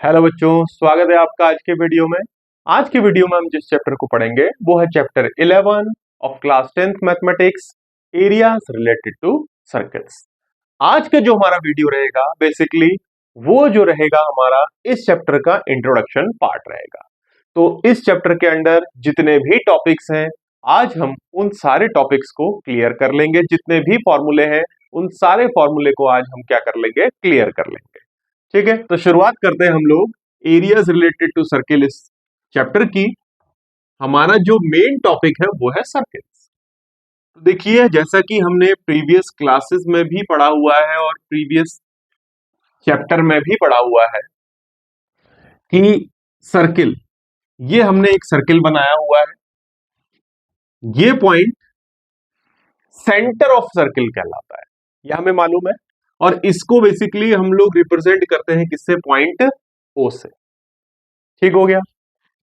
Hello बच्चों, स्वागत है आपका आज के वीडियो में। आज के वीडियो में हम जिस चैप्टर को पढ़ेंगे वो है chapter 11 of class 10th mathematics, areas related to circles. आज का जो हमारा वीडियो रहेगा बेसिकली वो जो रहेगा हमारा इस चैप्टर का इंट्रोडक्शन पार्ट रहेगा। तो इस चैप्टर के अंडर जितने भी टॉपिक्स हैं आज हम उन सारे टॉपिक्स को क्लियर कर लेंगे। जितने भी फॉर्मूले हैं उन सारे फॉर्मूले को आज हम क्या कर लेंगे, क्लियर कर लेंगे। ठीक है, तो शुरुआत करते हैं हम लोग एरियाज रिलेटेड टू सर्किल इस चैप्टर की। हमारा जो मेन टॉपिक है वो है सर्किल्स। तो देखिए, जैसा कि हमने प्रीवियस क्लासेस में भी पढ़ा हुआ है और प्रीवियस चैप्टर में भी पढ़ा हुआ है कि सर्किल, ये हमने एक सर्किल बनाया हुआ है। ये पॉइंट सेंटर ऑफ सर्किल कहलाता है, यह हमें मालूम है। और इसको बेसिकली हम लोग रिप्रेजेंट करते हैं किससे, पॉइंट ओ से। ठीक हो गया।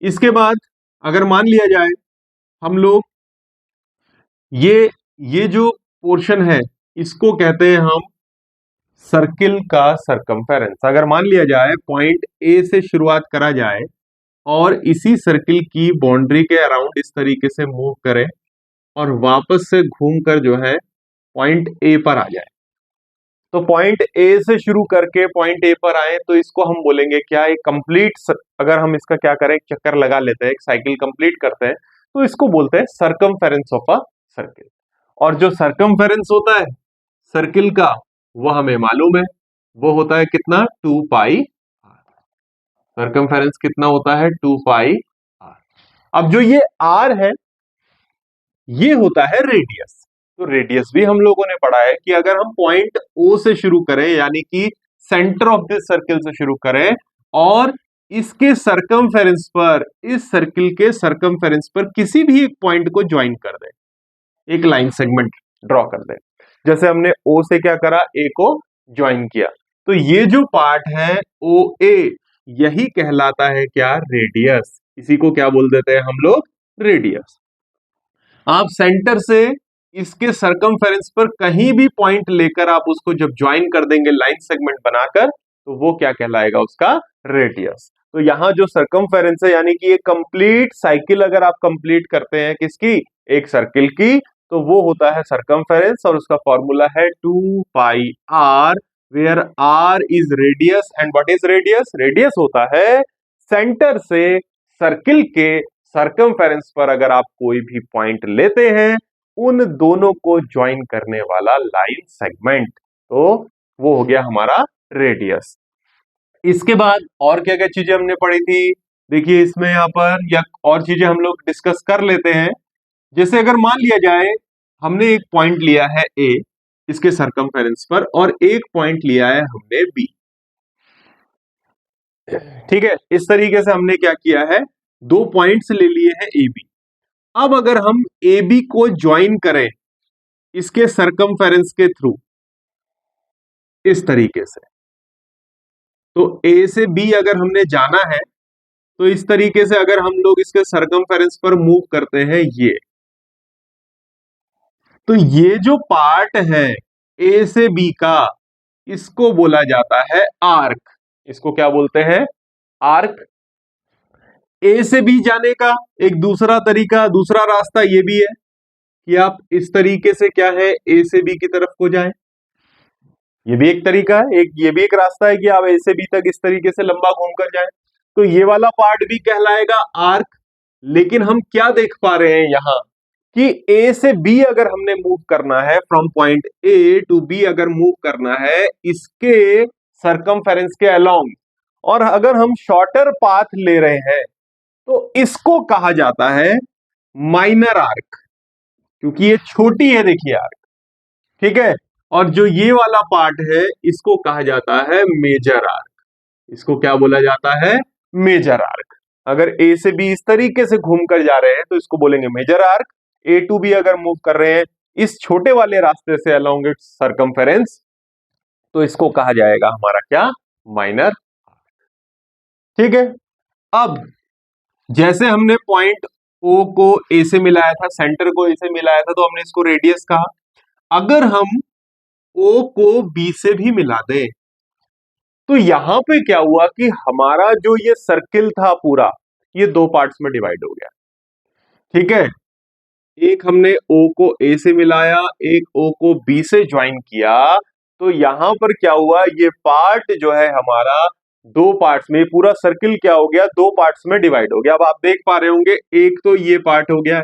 इसके बाद अगर मान लिया जाए हम लोग ये जो पोर्शन है इसको कहते हैं हम सर्किल का सरकमफेरेंस। अगर मान लिया जाए पॉइंट ए से शुरुआत करा जाए और इसी सर्किल की बाउंड्री के अराउंड इस तरीके से मूव करें और वापस से घूमकर जो है पॉइंट ए पर आ जाए, तो पॉइंट ए से शुरू करके पॉइंट ए पर आए तो इसको हम बोलेंगे क्या, एक कंप्लीट, अगर हम इसका क्या करें, एक चक्कर लगा लेते हैं, एक साइकिल कंप्लीट करते हैं, तो इसको बोलते हैं सरकमफेरेंस ऑफ अ सर्किल। और जो सरकमफेरेंस होता है सर्किल का वो हमें मालूम है, वो होता है कितना, 2 पाई आर। सरकमफेरेंस कितना होता है, 2 पाई आर। अब जो ये आर है ये होता है रेडियस। तो रेडियस भी हम लोगों ने पढ़ा है कि अगर हम पॉइंट ओ से शुरू करें, यानी कि सेंटर ऑफ दिस सर्किल से शुरू करें और इसके सरकमफेरेंस पर, इस सर्किल के सरकमफेरेंस पर किसी भी एक पॉइंट को ज्वाइन कर दें, एक लाइन सेगमेंट ड्रॉ कर दें। जैसे हमने ओ से क्या करा, ए को ज्वाइन किया, तो ये जो पार्ट है ओ ए, यही कहलाता है क्या, रेडियस। इसी को क्या बोल देते हैं हम लोग, रेडियस। आप सेंटर से इसके सरकमफेरेंस पर कहीं भी पॉइंट लेकर आप उसको जब ज्वाइन कर देंगे लाइन सेगमेंट बनाकर, तो वो क्या कहलाएगा, उसका रेडियस। तो यहां जो सरकमफेरेंस है, यानी कि ये कंप्लीट साइकिल अगर आप कंप्लीट करते हैं किसकी, एक सर्किल की, तो वो होता है सरकमफेरेंस और उसका फॉर्मूला है 2 pi r, where r is radius and what is radius, radius होता है सेंटर से सर्किल के सरकमफेरेंस पर अगर आप कोई भी पॉइंट लेते हैं उन दोनों को ज्वाइन करने वाला लाइन सेगमेंट, तो वो हो गया हमारा रेडियस। इसके बाद और क्या क्या चीजें हमने पढ़ी थी, देखिए इसमें यहां पर या और चीजें हम लोग डिस्कस कर लेते हैं। जैसे अगर मान लिया जाए हमने एक पॉइंट लिया है ए इसके सरकमफेरेंस पर और एक पॉइंट लिया है हमने बी। ठीक है, इस तरीके से हमने क्या किया है, दो पॉइंट्स ले लिए हैं ए बी। अब अगर हम ए बी को ज्वाइन करें इसके सरकमफेरेंस के थ्रू इस तरीके से, तो ए से बी अगर हमने जाना है तो इस तरीके से अगर हम लोग इसके सरकमफेरेंस पर मूव करते हैं ये, तो ये जो पार्ट है ए से बी का, इसको बोला जाता है आर्क। इसको क्या बोलते हैं, आर्क। ए से बी जाने का एक दूसरा तरीका, दूसरा रास्ता ये भी है कि आप इस तरीके से क्या है, ए से बी की तरफ को जाएं। ये भी एक तरीका है, एक ये भी एक रास्ता है कि आप ए से बी तक इस तरीके से लंबा घूमकर जाएं। तो ये वाला पार्ट भी कहलाएगा आर्क। लेकिन हम क्या देख पा रहे हैं यहां कि ए से बी अगर हमने मूव करना है, from point A to B अगर मूव करना है इसके सरकमफेरेंस के अलोंग, और अगर हम शॉर्टर पाथ ले रहे हैं तो इसको कहा जाता है माइनर आर्क, क्योंकि ये छोटी है, देखिए आर्क। ठीक है, और जो ये वाला पार्ट है इसको कहा जाता है मेजर आर्क। इसको क्या बोला जाता है, मेजर आर्क। अगर ए से बी इस तरीके से घूमकर जा रहे हैं तो इसको बोलेंगे major arc. A to B अगर मूव कर रहे हैं इस छोटे वाले रास्ते से अलोंग इट्स सरकमफेरेंस, तो इसको कहा जाएगा हमारा क्या, माइनर आर्क। ठीक है, अब जैसे हमने पॉइंट ओ को ए से मिलाया था, सेंटर को ए से मिलाया था, तो हमने इसको रेडियस कहा। अगर हम ओ को बी से भी मिला दें तो यहां पे क्या हुआ कि हमारा जो ये सर्किल था पूरा, ये दो पार्ट्स में डिवाइड हो गया। ठीक है, एक हमने O को A से मिलाया, एक O को B से ज्वाइन किया, तो यहां पर क्या हुआ, ये पार्ट जो है हमारा दो पार्ट्स में, पूरा सर्किल क्या हो गया, दो पार्ट्स में डिवाइड हो गया। अब आप देख पा रहे होंगे, एक तो ये पार्ट हो गया है,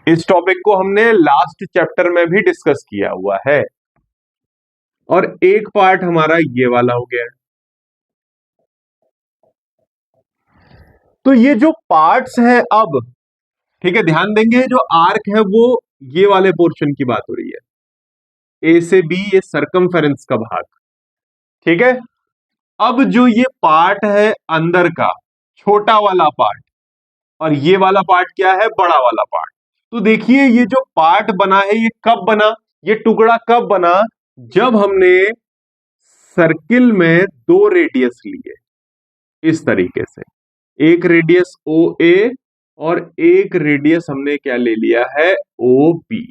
इस टॉपिक को हमने लास्ट चैप्टर में भी डिस्कस किया हुआ है, और एक पार्ट हमारा ये वाला हो गया है। तो ये जो पार्ट्स है अब, ठीक है, ध्यान देंगे, जो आर्क है वो ये वाले पोर्शन की बात हो रही है, ए से बी, ये सरकमफेरेंस का भाग। ठीक है, अब जो ये पार्ट है अंदर का, छोटा वाला पार्ट, और ये वाला पार्ट क्या है, बड़ा वाला पार्ट। तो देखिए ये जो पार्ट बना है, ये कब बना, ये टुकड़ा कब बना, जब हमने सर्किल में दो रेडियस लिए, इस तरीके से, एक रेडियस ओ ए और एक रेडियस हमने क्या ले लिया है, ओ बी।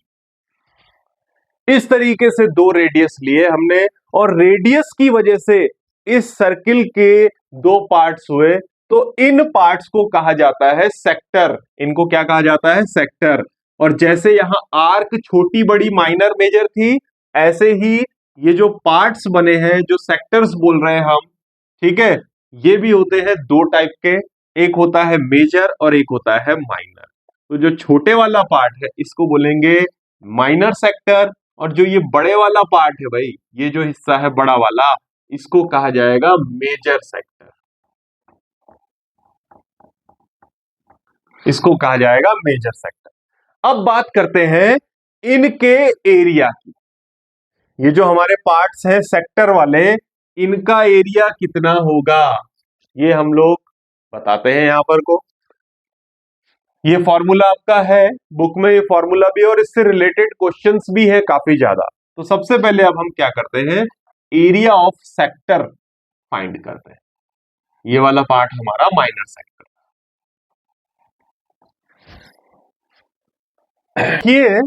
इस तरीके से दो रेडियस लिए हमने, और रेडियस की वजह से इस सर्किल के दो पार्ट्स हुए, तो इन पार्ट्स को कहा जाता है सेक्टर। इनको क्या कहा जाता है, सेक्टर। और जैसे यहां आर्क छोटी बड़ी माइनर मेजर थी, ऐसे ही ये जो पार्ट्स बने हैं, जो सेक्टर्स बोल रहे हैं हम, ठीक है, ये भी होते हैं दो टाइप के, एक होता है मेजर और एक होता है माइनर। तो जो छोटे वाला पार्ट है इसको बोलेंगे माइनर सेक्टर, और जो ये बड़े वाला पार्ट है भाई, ये जो हिस्सा है बड़ा वाला, इसको कहा जाएगा मेजर सेक्टर। इसको कहा जाएगा मेजर सेक्टर। अब बात करते हैं इनके एरिया की। ये जो हमारे पार्ट्स हैं सेक्टर वाले, इनका एरिया कितना होगा, ये हम लोग बताते हैं यहां पर को। ये फॉर्मूला आपका है बुक में, ये फॉर्मूला भी, और इससे रिलेटेड क्वेश्चंस भी है काफी ज्यादा। तो सबसे पहले अब हम क्या करते हैं, एरिया ऑफ सेक्टर फाइंड करते हैं। ये वाला पार्ट हमारा माइनर सेक्टर। ये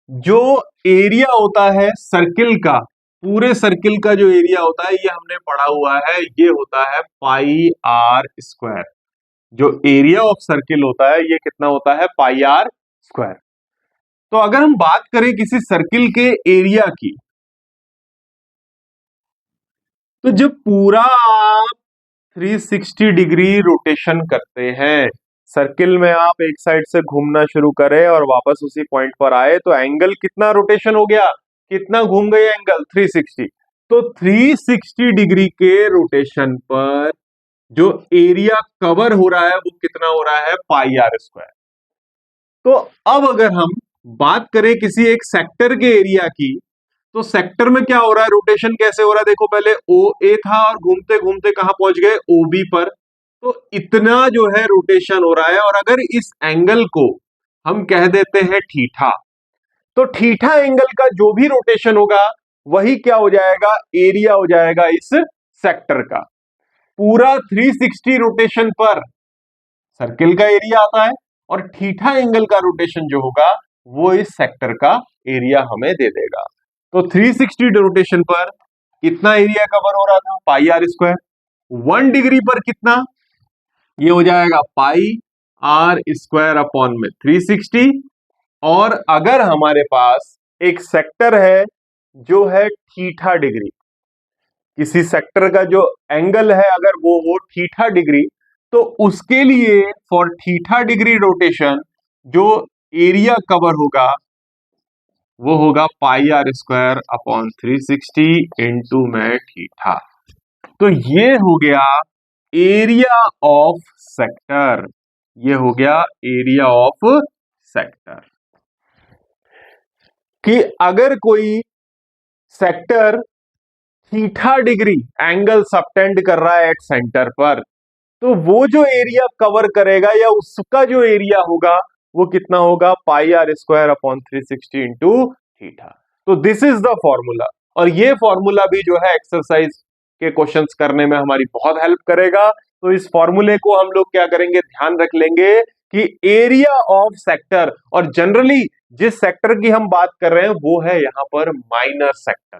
जो एरिया होता है सर्किल का, पूरे सर्किल का जो एरिया होता है, ये हमने पढ़ा हुआ है, ये होता है पाई आर स्क्वायर। जो एरिया ऑफ सर्किल होता है, ये कितना होता है, पाई आर स्क्वायर। तो अगर हम बात करें किसी सर्किल के एरिया की, तो जब पूरा आप 360 डिग्री रोटेशन करते हैं सर्किल में, आप एक साइड से घूमना शुरू करें और वापस उसी पॉइंट पर आए, तो एंगल कितना रोटेशन हो गया, कितना घूम गए एंगल, 360। तो 360 डिग्री के रोटेशन पर जो एरिया कवर हो रहा है वो कितना हो रहा है, पाई आर स्क्वायर। तो अब अगर हम बात करें किसी एक सेक्टर के एरिया की, तो सेक्टर में क्या हो रहा है, रोटेशन कैसे हो रहा है, देखो, पहले ओ ए था और घूमते घूमते कहां पहुंच गए, ओ बी पर। तो इतना जो है रोटेशन हो रहा है, और अगर इस एंगल को हम कह देते हैं थीटा, तो थीटा एंगल का जो भी रोटेशन होगा वही क्या हो जाएगा, एरिया हो जाएगा इस सेक्टर का। पूरा 360 रोटेशन पर सर्किल का एरिया आता है, और थीटा एंगल का रोटेशन जो होगा वो इस सेक्टर का एरिया हमें दे देगा। तो 360 रोटेशन पर कितना एरिया कवर हो रहा था, पाई आर स्क्वायर। 1 डिग्री पर कितना, ये हो जाएगा पाई आर स्क्वायर अपॉन में 360। और अगर हमारे पास एक सेक्टर है जो है थीटा डिग्री, किसी सेक्टर का जो एंगल है अगर वो हो थीटा डिग्री, तो उसके लिए फॉर थीटा डिग्री रोटेशन जो एरिया कवर होगा वो होगा pi r square upon 360 into में थीटा। तो ये हो गया एरिया ऑफ सेक्टर, ये हो गया एरिया ऑफ सेक्टर। कि अगर कोई sector theta degree angle subtend कर रहा है एट सेंटर पर, तो वो जो एरिया कवर करेगा या उसका जो एरिया होगा वो कितना होगा, pi r square upon 360 into theta. तो दिस इज द फॉर्मूला, और ये फॉर्मूला भी जो है एक्सरसाइज के क्वेश्चंस करने में हमारी बहुत हेल्प करेगा। तो इस फॉर्मूले को हम लोग क्या करेंगे, ध्यान रख लेंगे कि एरिया ऑफ सेक्टर, और जनरली जिस सेक्टर की हम बात कर रहे हैं वो है यहां पर माइनर सेक्टर।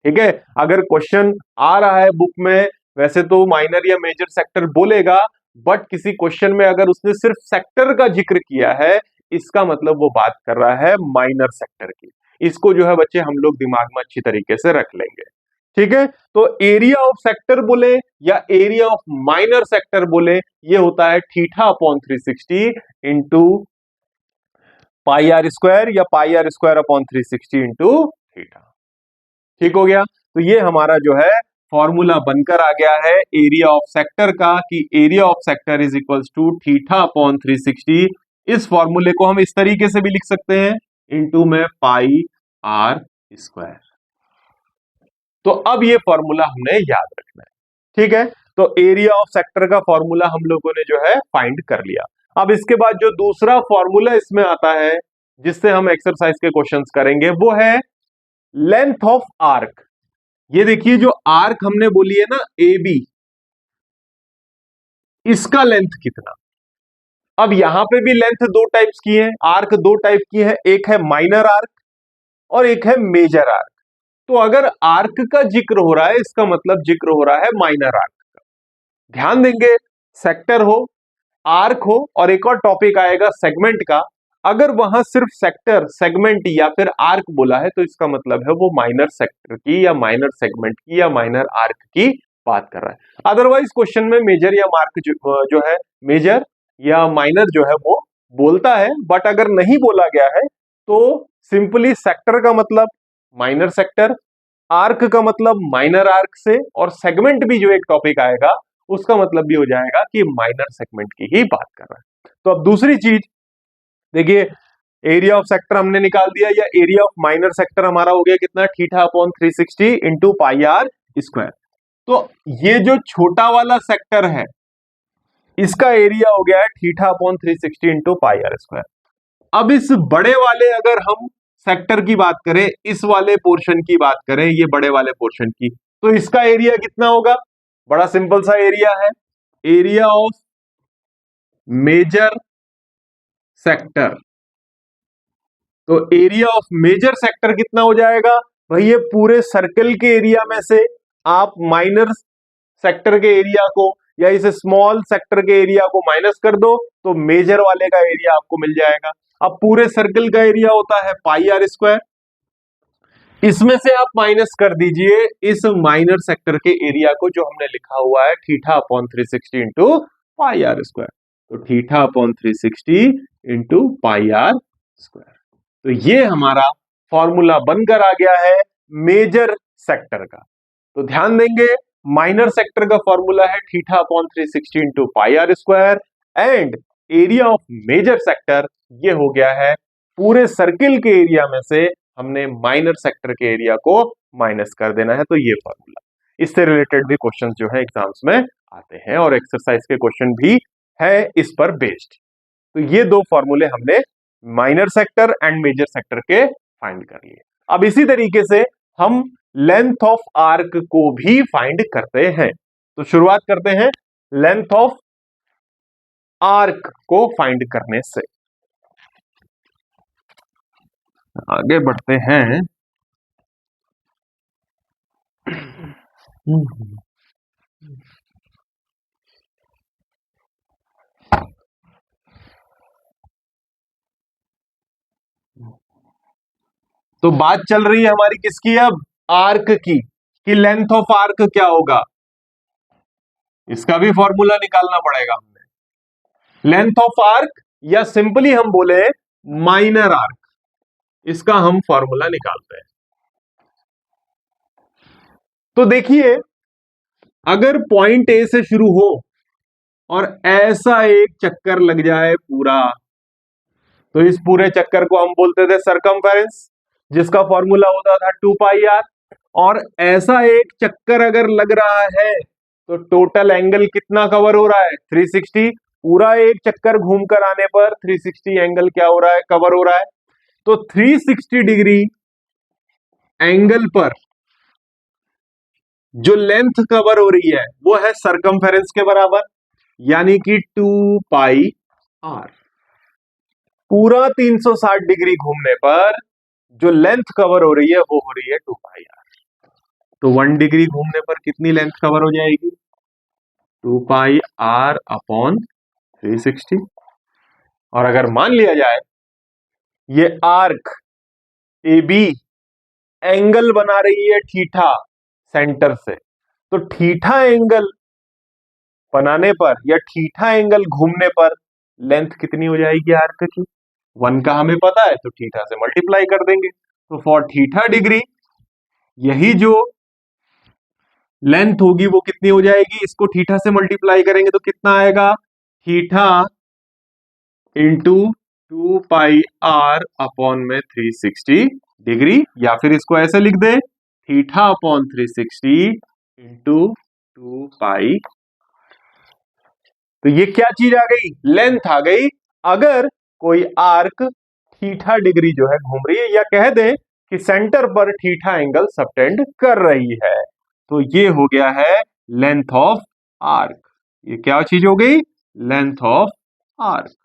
ठीक है, अगर क्वेश्चन आ रहा है बुक में, वैसे तो माइनर या मेजर सेक्टर बोलेगा, बट किसी क्वेश्चन में अगर उसने सिर्फ सेक्टर का जिक्र किया है, इसका मतलब वो बात कर रहा है माइनर सेक्टर की। इसको जो है बच्चे हम लोग दिमाग में अच्छी तरीके से रख लेंगे। ठीक है, तो एरिया ऑफ सेक्टर बोले या एरिया ऑफ माइनर सेक्टर बोले, ये होता है theta upon 360 into pi r square या pi r square upon 360 into theta. ठीक हो गया, तो ये हमारा जो है फॉर्मूला बनकर आ गया है एरिया ऑफ सेक्टर का, कि area of sector is equals to theta upon 360। इस फॉर्मूले को हम इस तरीके से भी लिख सकते हैं, इंटू में पाई आर स्क्वायर। तो अब ये फॉर्मूला हमने याद रखना है। ठीक है, तो एरिया ऑफ सेक्टर का फॉर्मूला हम लोगों ने जो है फाइंड कर लिया। अब इसके बाद जो दूसरा फॉर्मूला इसमें आता है, जिससे हम एक्सरसाइज के क्वेश्चंस करेंगे, वो है लेंथ ऑफ आर्क। ये देखिए, जो आर्क हमने बोली है ना ए बी, इसका लेंथ कितना। अब यहां पे भी लेंथ दो टाइप्स की है, आर्क दो टाइप की है, एक है माइनर आर्क और एक है मेजर आर्क। तो अगर आर्क का जिक्र हो रहा है, इसका मतलब जिक्र हो रहा है माइनर आर्क का। ध्यान देंगे, सेक्टर हो, आर्क हो, और एक और टॉपिक आएगा सेगमेंट का। अगर वहां सिर्फ सेक्टर, सेगमेंट या फिर आर्क बोला है, तो इसका मतलब है वो माइनर सेक्टर की या माइनर सेगमेंट की या माइनर आर्क की बात कर रहा है। अदरवाइज क्वेश्चन में मेजर या मार्क जो है, मेजर या माइनर जो है वो बोलता है, बट अगर नहीं बोला गया है तो सिंपली सेक्टर का मतलब माइनर सेक्टर, आर्क का मतलब माइनर आर्क से, और सेगमेंट भी जो एक टॉपिक आएगा उसका मतलब भी हो जाएगा कि माइनर सेगमेंट की ही बात कर रहा है। तो अब दूसरी चीज देखिए, एरिया ऑफ सेक्टर हमने निकाल दिया, या एरिया ऑफ माइनर सेक्टर हमारा हो गया कितना, theta upon 360 into pi r square. तो ये जो छोटा वाला सेक्टर है, इसका एरिया हो गया है theta upon 360 into pi r square. अब इस बड़े वाले, अगर हम सेक्टर की बात करें, इस वाले पोर्शन की बात करें, ये बड़े वाले पोर्शन की, तो इसका एरिया कितना होगा। बड़ा सिंपल सा एरिया है, एरिया ऑफ मेजर सेक्टर। तो एरिया ऑफ मेजर सेक्टर कितना हो जाएगा भाई, ये पूरे सर्कल के एरिया में से आप माइनर सेक्टर के एरिया को या इस स्मॉल सेक्टर के एरिया को माइनस कर दो, तो मेजर वाले का एरिया आपको मिल जाएगा। अब पूरे सर्कल का एरिया होता है पाई आर स्क्वायर, इसमें से आप माइनस कर दीजिए इस माइनर सेक्टर के एरिया को, जो हमने लिखा हुआ है theta upon 360 into pi r square. तो theta upon 360 into pi r square. तो ये हमारा फॉर्मूला बनकर आ गया है मेजर सेक्टर का। तो ध्यान देंगे, माइनर सेक्टर का फॉर्मूला है theta upon 360 into pi r square, and area of major sector ये हो गया है पूरे सर्किल के एरिया में से हमने माइनर सेक्टर के एरिया को माइनस कर देना है। तो ये फॉर्मूला, इससे रिलेटेड भी क्वेश्चंस जो है एग्जाम्स में आते हैं, और एक्सरसाइज के क्वेश्चन भी है इस पर बेस्ड। तो ये दो फॉर्मूले हमने minor sector and major sector के फाइंड कर लिए। अब इसी तरीके से हम लेंथ ऑफ आर्क को भी फाइंड करते हैं। तो शुरुआत करते हैं लेंथ ऑफ आर्क को फाइंड करने से, आगे बढ़ते हैं। तो बात चल रही है हमारी किसकी, अब आर्क की, कि लेंथ ऑफ आर्क क्या होगा, इसका भी फॉर्मूला निकालना पड़ेगा हमने। लेंथ ऑफ आर्क, या सिंपली हम बोले माइनर आर्क, इसका हम फॉर्मूला निकालते हैं। तो देखिए, अगर पॉइंट ए से शुरू हो और ऐसा एक चक्कर लग जाए पूरा, तो इस पूरे चक्कर को हम बोलते थे सरकमफेरेंस, जिसका फॉर्मूला होता था 2 पाई आर। और ऐसा एक चक्कर अगर लग रहा है, तो टोटल एंगल कितना कवर हो रहा है, 360। पूरा एक चक्कर घूमकर आने पर 360 एंगल क्या हो रहा है, कवर हो रहा है। तो 360 डिग्री एंगल पर जो लेंथ कवर हो रही है वो है सरकमफेरेंस के बराबर, यानी कि 2 पाई आर। पूरा 360 डिग्री घूमने पर जो लेंथ कवर हो रही है वो हो रही है 2 पाई आर। तो 1 डिग्री घूमने पर कितनी लेंथ कवर हो जाएगी? 2πr/360। और अगर मान लिया जाए ये आर्क ए बी एंगल बना रही है थीटा सेंटर से, तो थीटा एंगल बनाने पर या थीटा एंगल घूमने पर लेंथ कितनी हो जाएगी आर्क की? 1 का हमें पता है, तो थीटा से मल्टीप्लाई कर देंगे। तो फॉर थीटा डिग्री यही जो लेंथ होगी वो कितनी हो जाएगी? इसको थीटा से मल्टीप्लाई करेंगे तो कितना आएगा? थीटा इंटू 2πr/360 डिग्री, या फिर इसको ऐसे लिख दे θ/360 इंटू 2π। तो ये क्या चीज आ गई? लेंथ आ गई। अगर कोई आर्क थीटा डिग्री जो है घूम रही है, या कह दे कि सेंटर पर थीटा एंगल सबटेंड कर रही है, तो ये हो गया है लेंथ ऑफ आर्क। ये क्या चीज हो गई? Length of arc.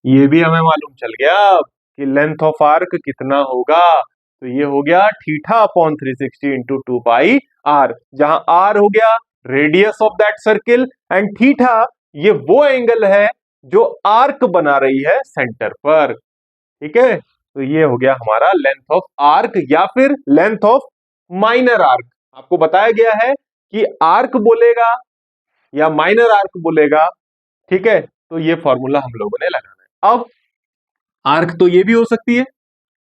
ये भी हमें मालूम चल गया कि लेंथ ऑफ आर्क कितना होगा। तो ये हो गया θ/360 इंटू 2πr, जहां r हो गया radius of that circle and theta ये वो एंगल है जो आर्क बना रही है सेंटर पर। ठीक है, तो ये हो गया हमारा लेंथ ऑफ आर्क या फिर लेंथ ऑफ माइनर आर्क। आपको बताया गया है कि आर्क बोलेगा या माइनर आर्क बोलेगा। ठीक है, तो ये फॉर्मूला हम लोगों ने लगाना है। अब आर्क तो ये भी हो सकती है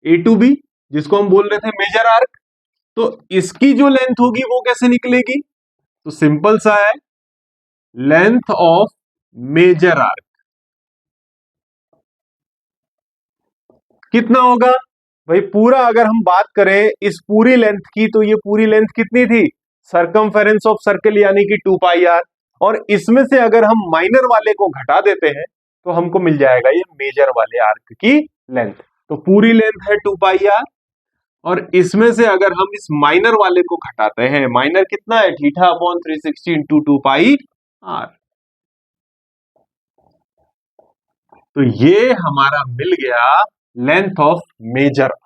ए टू बी, जिसको हम बोल रहे थे मेजर आर्क। तो इसकी जो लेंथ होगी वो कैसे निकलेगी? तो सिंपल सा है, लेंथ ऑफ मेजर आर्क कितना होगा भाई? पूरा अगर हम बात करें इस पूरी लेंथ की, तो ये पूरी लेंथ कितनी थी? सरकमफेरेंस ऑफ सर्कल यानी कि 2πr। और इसमें से अगर हम माइनर वाले को घटा देते हैं तो हमको मिल जाएगा ये मेजर वाले आर्क की लेंथ। तो पूरी लेंथ है 2πr, और इसमें से अगर हम इस माइनर वाले को घटाते हैं, माइनर कितना है? θ/360 इंटू 2πr। तो ये हमारा मिल गया लेंथ ऑफ मेजर आर्क।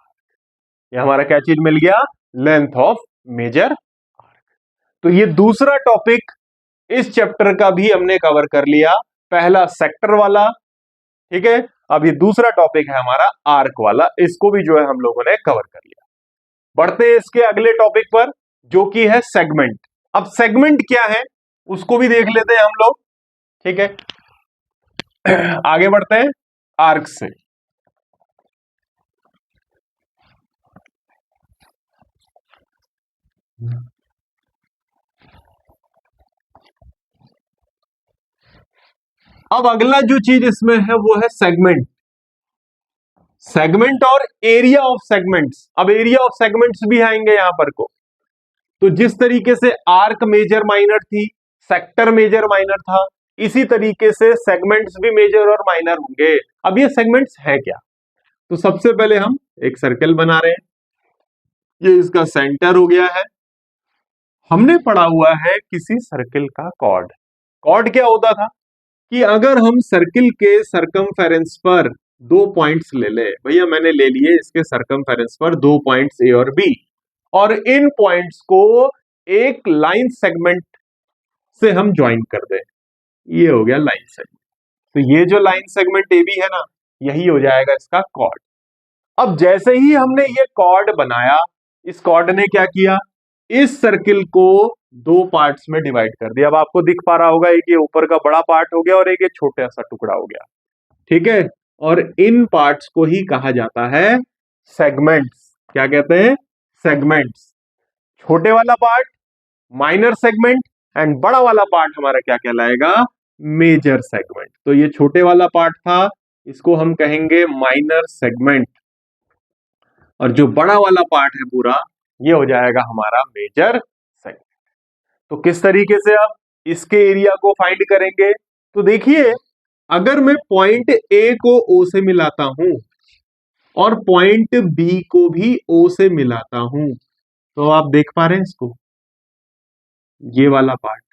ये हमारा क्या चीज मिल गया? Length of major arc. तो ये दूसरा टॉपिक इस चैप्टर का भी हमने कवर कर लिया। पहला सेक्टर वाला, ठीक है। अब ये दूसरा टॉपिक है हमारा आर्क वाला, इसको भी जो है हम लोगों ने कवर कर लिया। बढ़ते हैं इसके अगले टॉपिक पर, जो कि है सेगमेंट। अब सेगमेंट क्या है उसको भी देख लेते हैं हम लोग। ठीक है, आगे बढ़ते हैं आर्क से। अब अगला जो चीज इसमें है वो है सेगमेंट। सेगमेंट और एरिया ऑफ सेगमेंट्स। अब एरिया ऑफ सेगमेंट्स भी आएंगे यहां पर को। तो जिस तरीके से आर्क मेजर माइनर थी, सेक्टर मेजर माइनर था, इसी तरीके से सेगमेंट्स भी मेजर और माइनर होंगे। अब ये सेगमेंट्स है क्या? तो सबसे पहले हम एक सर्कल बना रहे हैं, ये इसका सेंटर हो गया है। हमने पढ़ा हुआ है किसी सर्कल का कॉर्ड। कॉर्ड क्या होता था कि अगर हम सर्किल के सरकमफेरेंस पर 2 पॉइंट्स ले ले, भैया मैंने ले लिए इसके सरकमफेरेंस पर 2 पॉइंट्स ए और बी, और इन पॉइंट्स को एक लाइन सेगमेंट से हम ज्वाइन कर दें, ये हो गया लाइन सेगमेंट। तो ये जो लाइन सेगमेंट ए बी है ना, यही हो जाएगा इसका कॉर्ड। अब जैसे ही हमने ये कॉर्ड बनाया, इस कॉर्ड ने क्या किया? इस सर्किल को 2 पार्ट्स में डिवाइड कर दिया। अब आपको दिख पा रहा होगा, एक ये ऊपर का बड़ा पार्ट हो गया और एक ये छोटा सा टुकड़ा हो गया। ठीक है, और इन पार्ट्स को ही कहा जाता है सेगमेंट्स। क्या कहते हैं? सेगमेंट्स। छोटे वाला पार्ट माइनर सेगमेंट एंड बड़ा वाला पार्ट हमारा क्या कहलाएगा? Major segment. तो ये छोटे वाला पार्ट था, इसको हम कहेंगे माइनर सेगमेंट, और जो बड़ा वाला पार्ट है पूरा, ये हो जाएगा हमारा मेजर सेगमेंट। तो किस तरीके से अब इसके एरिया को फाइंड करेंगे? तो देखिए, अगर मैं पॉइंट ए को ओ से मिलाता हूं और पॉइंट बी को भी ओ से मिलाता हूं, तो आप देख पा रहे हैं इसको, ये वाला पार्ट,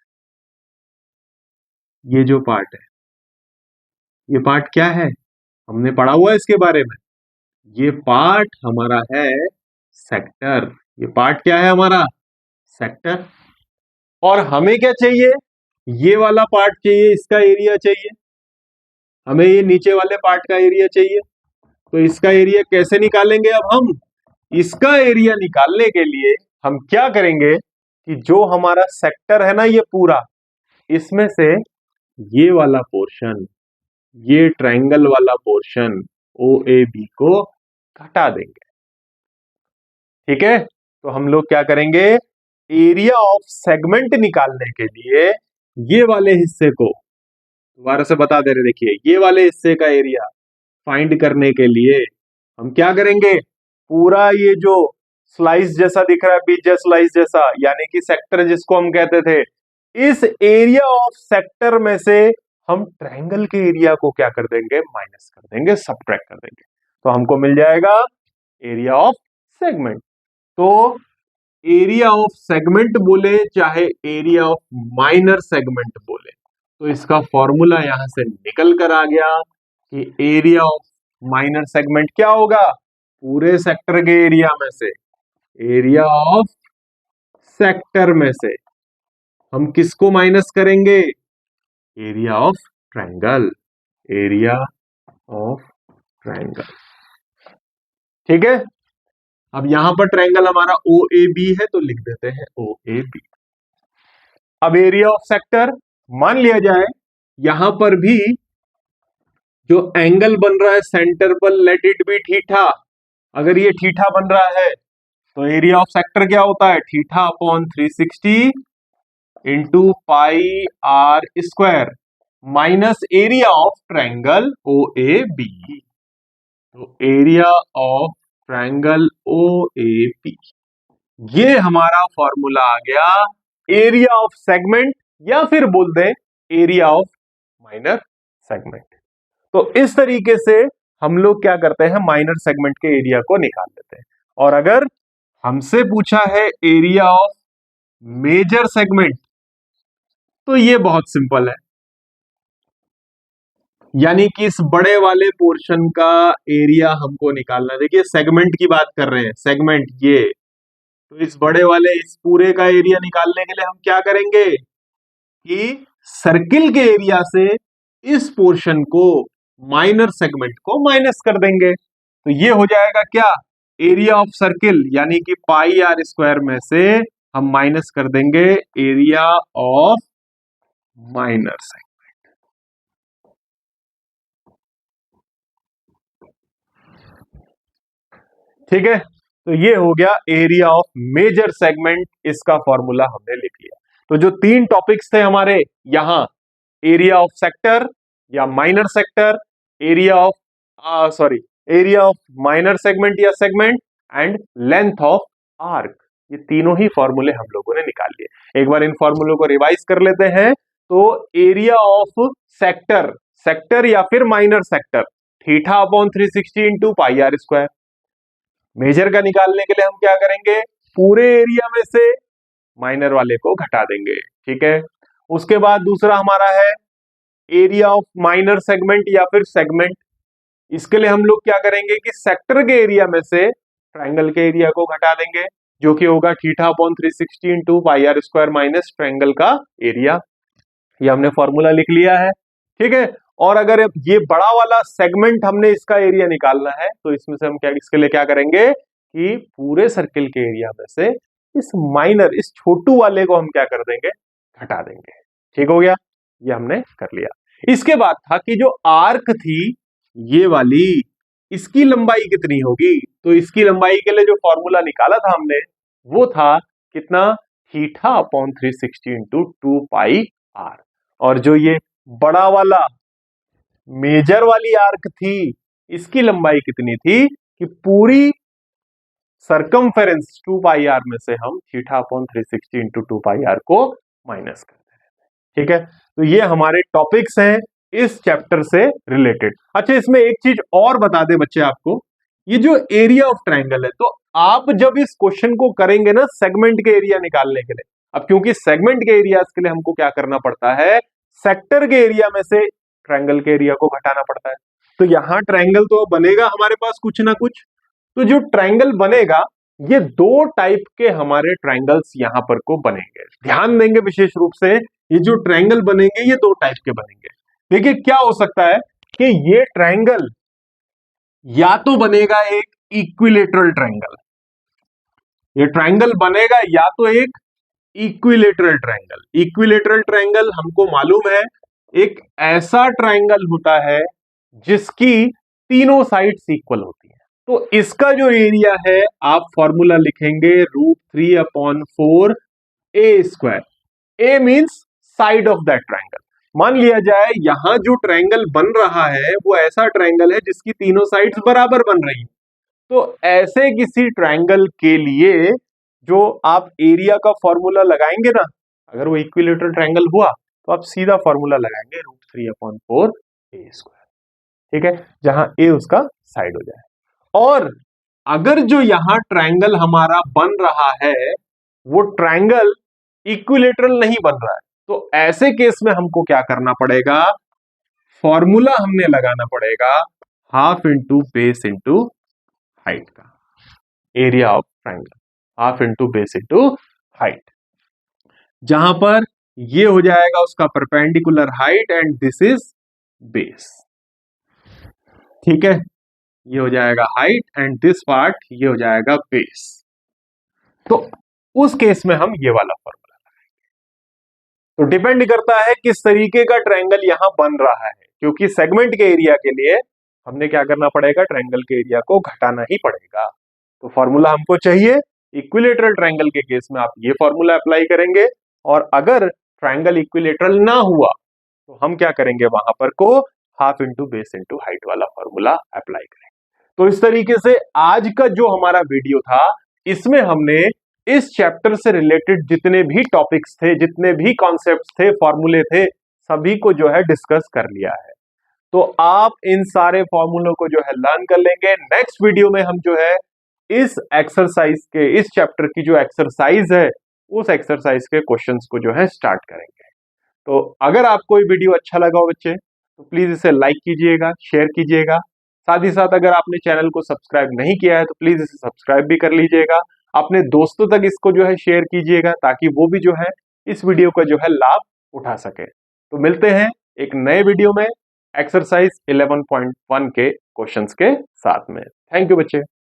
ये जो पार्ट है, ये पार्ट क्या है? हमने पढ़ा हुआ है इसके बारे में। ये पार्ट हमारा है सेक्टर। ये पार्ट क्या है हमारा? सेक्टर। और हमें क्या चाहिए? ये वाला पार्ट चाहिए, इसका एरिया चाहिए। हमें ये नीचे वाले पार्ट का एरिया चाहिए। तो इसका एरिया कैसे निकालेंगे अब हम? इसका एरिया निकालने के लिए हम क्या करेंगे कि जो हमारा सेक्टर है ना ये पूरा, इसमें से ये वाला पोर्शन, ये ट्रायंगल वाला पोर्शन ओ ए बी को घटा देंगे। ठीक है, तो हम लोग क्या करेंगे, एरिया ऑफ सेगमेंट निकालने के लिए ये वाले हिस्से को दोबारा से बता दे रहे, देखिए ये वाले हिस्से का एरिया फाइंड करने के लिए हम क्या करेंगे, पूरा ये जो स्लाइस जैसा दिख रहा है, पिज्जा स्लाइस जैसा, यानी कि सेक्टर जिसको हम कहते थे, इस एरिया ऑफ सेक्टर में से हम ट्रायंगल के एरिया को क्या कर देंगे, माइनस कर देंगे, सबट्रैक्ट कर देंगे। तो हमको मिल जाएगा एरिया ऑफ सेगमेंट। तो एरिया ऑफ सेगमेंट बोले चाहे एरिया ऑफ माइनर सेगमेंट बोले, तो इसका फॉर्मूला यहां से निकल कर आ गया कि एरिया ऑफ माइनर सेगमेंट क्या होगा, पूरे सेक्टर के एरिया में से, एरिया ऑफ सेक्टर में से हम किसको माइनस करेंगे, area of triangle, area of triangle. ठीक है, अब यहां पर ट्रायंगल हमारा ओ ए बी है तो लिख देते हैं ओ ए बी। अब एरिया ऑफ सेक्टर मान लिया जाए यहां पर भी जो एंगल बन रहा है सेंटर पर, लेट इट बी थीटा, अगर ये थीटा बन रहा है तो एरिया ऑफ सेक्टर क्या होता है, theta upon 360 into pi r square minus area of triangle O A B. तो area of triangle O A B, ये हमारा फॉर्मूला आ गया एरिया ऑफ सेगमेंट, या फिर बोल दें एरिया ऑफ माइनर सेगमेंट। तो इस तरीके से हम लोग क्या करते हैं, माइनर सेगमेंट के एरिया को निकाल लेते हैं। और अगर हमसे पूछा है एरिया ऑफ मेजर सेगमेंट, तो ये बहुत सिंपल है, यानी कि इस बड़े वाले पोर्शन का एरिया हमको निकालना है। देखिए सेगमेंट की बात कर रहे हैं, सेगमेंट ये, तो इस बड़े वाले इस पूरे का एरिया निकालने के लिए हम क्या करेंगे कि सर्किल के एरिया से इस पोर्शन को, माइनर सेगमेंट को माइनस कर देंगे। तो ये हो जाएगा क्या, एरिया ऑफ सर्किल, यानी कि पाई आर स्क्वायर में से हम माइनस कर देंगे एरिया ऑफ माइनर सेगमेंट। ठीक है, तो ये हो गया एरिया ऑफ मेजर सेगमेंट, इसका फॉर्मूला हमने लिख लिया। तो जो तीन टॉपिक्स थे हमारे यहां, एरिया ऑफ सेक्टर या minor sector, area of area of minor segment या segment, and length of arc, ये तीनों ही फॉर्मूले हम लोगों ने निकाल लिए। एक बार इन फॉर्मूलों को रिवाइज कर लेते हैं। तो एरिया ऑफ सेक्टर, सेक्टर या फिर minor sector, theta upon 360 into pi r square. Major का निकालने के लिए हम क्या करेंगे, पूरे एरिया में से माइनर वाले को घटा देंगे। ठीक है, उसके बाद दूसरा हमारा है एरिया ऑफ माइनर सेगमेंट या फिर सेगमेंट। इसके लिए हम लोग क्या करेंगे कि सेक्टर के एरिया में से ट्रायंगल के एरिया को घटा देंगे, जो कि होगा theta upon 360 into pi r square minus triangle का एरिया। ये हमने फॉर्मूला लिख लिया है। ठीक है, और अगर ये बड़ा वाला सेगमेंट हमने इसका एरिया निकालना है, तो इसमें से हम क्या, इसके लिए क्या करेंगे कि पूरे सर्किल के एरिया में से इस माइनर, इस छोटू वाले को हम क्या कर देंगे, घटा देंगे। ठीक हो गया, ये हमने कर लिया। इसके बाद था कि जो आर्क थी ये वाली, इसकी लंबाई कितनी होगी, तो इसकी लंबाई के लिए जो फॉर्मूला निकाला था हमने वो था कितना, theta upon 360 into 2 pi r. और जो ये बड़ा वाला मेजर वाली आर्क थी, इसकी लंबाई कितनी थी कि पूरी सरकमफेरेंस 2 पाई आर में से हम theta upon 360 into 2 pi r को माइनस करते हैं। ठीक है, तो ये हमारे टॉपिक्स हैं इस चैप्टर से रिलेटेड। अच्छा, इसमें एक चीज और बता दे बच्चे आपको, ये जो एरिया ऑफ ट्रायंगल है, तो आप जब इस क्वेश्चन को करेंगे ना सेगमेंट के एरिया निकालने के लिए, अब क्योंकि सेगमेंट के एरिया के लिए हमको क्या करना पड़ता है, सेक्टर के एरिया में से ट्रायंगल के एरिया को घटाना पड़ता है। तो यहां ट्रायंगल तो बनेगा हमारे पास कुछ ना कुछ, तो जो ट्रायंगल बनेगा ये दो टाइप के हमारे ट्रायंगल्स यहां पर को बनेंगे। ध्यान देंगे विशेष रूप से, ये जो ट्रायंगल बनेंगे ये दो टाइप के बनेंगे। देखिए क्या हो सकता है कि ये ट्रायंगल या तो बनेगा एक इक्विलेटरल ट्रायंगल, ये ट्रायंगल बनेगा या तो एक इक्विलेटरल ट्रायंगल। इक्विलेटरल ट्रायंगल हमको मालूम है एक ऐसा ट्रायंगल होता है जिसकी तीनों साइड्स इक्वल होती है। तो इसका जो एरिया है आप फॉर्मूला लिखेंगे √3/4 a square. A means side of that triangle. मान लिया जाए यहां जो ट्रायंगल बन रहा है वो ऐसा ट्रायंगल है जिसकी तीनों साइड्स बराबर बन रही है। तो ऐसे किसी ट्रायंगल के लिए जो आप एरिया का फॉर्मूला लगाएंगे ना, अगर वो इक्विलेटरल ट्रायंगल हुआ तो आप सीधा फॉर्मूला लगाएंगे √3/4 ए स्क्वायर, ठीक है, जहां ए उसका साइड हो जाए। और अगर जो यहां ट्रायंगल हमारा बन रहा है वो ट्रायंगल इक्विलेटरल नहीं बन रहा है, तो ऐसे केस में हमको क्या करना पड़ेगा, फॉर्मूला हमने लगाना पड़ेगा half into base into height का, area of triangle half into base into height, जहां पर ये हो जाएगा उसका perpendicular height and this is base, ठीक है, ये हो जाएगा हाइट एंड दिस पार्ट ये हो जाएगा बेस। तो उस केस में हम ये वाला फॉर्मूला लगाएंगे। तो डिपेंड करता है किस तरीके का ट्रायंगल यहां बन रहा है, क्योंकि सेगमेंट के एरिया के लिए हमने क्या करना पड़ेगा, ट्रायंगल के एरिया को घटाना ही पड़ेगा। तो फॉर्मूला हमको चाहिए, इक्विलेटरल ट्रायंगल के केस में आप ये फॉर्मूला अप्लाई करेंगे, और अगर ट्रायंगल इक्विलेटरल ना हुआ तो हम क्या करेंगे, वहां पर को half into base into height वाला फॉर्मूला अप्लाई करेंगे। तो इस तरीके से आज का जो हमारा वीडियो था इसमें हमने इस चैप्टर से रिलेटेड जितने भी टॉपिक्स थे, जितने भी कॉन्सेप्ट्स थे, फॉर्मूले थे, सभी को जो है डिस्कस कर लिया है। तो आप इन सारे फॉर्मूलों को जो है लर्न कर लेंगे। नेक्स्ट वीडियो में हम जो है इस एक्सरसाइज के, इस चैप्टर की जो एक्सरसाइज है उस एक्सरसाइज के क्वेश्चंस को जो है स्टार्ट करेंगे। तो अगर आपको ये वीडियो अच्छा लगा हो बच्चे तो प्लीज इसे लाइक कीजिएगा, शेयर कीजिएगा। साथ ही साथ अगर आपने चैनल को सब्सक्राइब नहीं किया है तो प्लीज इसे सब्सक्राइब भी कर लीजिएगा। अपने दोस्तों तक इसको जो है शेयर कीजिएगा ताकि वो भी जो है इस वीडियो का जो है लाभ उठा सके। तो मिलते हैं एक नए वीडियो में एक्सरसाइज 11.1 के क्वेश्चंस के साथ में। थैंक यू बच्चे।